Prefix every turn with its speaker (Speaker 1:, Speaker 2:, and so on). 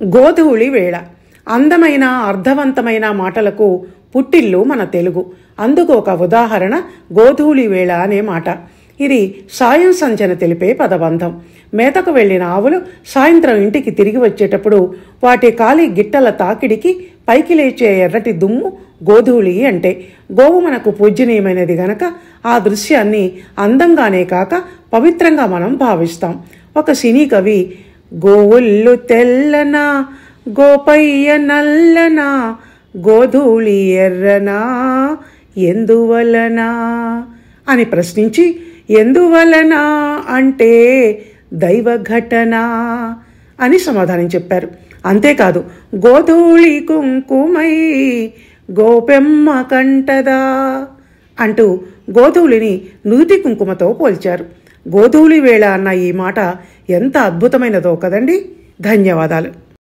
Speaker 1: గోధూళి వేళ. అందమైన అర్థవంతమైన మాటలకు పుట్టిల్లు మన తెలుగు. అందుకు ఒక ఉదాహరణ గోధూళి వేళ అనే మాట. ఇది సాయం సంధ్యను తెలిపే పదబంధం. మేతకు వెళ్లిన ఆవులు సాయంత్రం ఇంటికి తిరిగి వచ్చేటప్పుడు వాటి కాలి గిట్టల తాకిడికి పైకి లేచే ఎర్రటి దుమ్ము గోధూళి అంటే. గోవు మనకు పూజ్యనీయమైనది గనక ఆ దృశ్యాన్ని అందంగానే కాక పవిత్రంగా మనం భావిస్తాం. ఒక సినీ కవి గోవుల్లు తెల్లనా గోపయ్య నల్లనా గోధూళి ఎర్రనా ఎందువలనా అని ప్రశ్నించి ఎందువలనా అంటే దైవ ఘటన అని సమాధానం చెప్పారు. అంతేకాదు గోధూళి కుంకుమై గోపెమ్మ కంటదా అంటూ గోధూళిని నుదుటి కుంకుమతో పోల్చారు. గోధూళి వేళ అన్న ఈ మాట ఎంత అద్భుతమైనదో కదండి. ధన్యవాదాలు.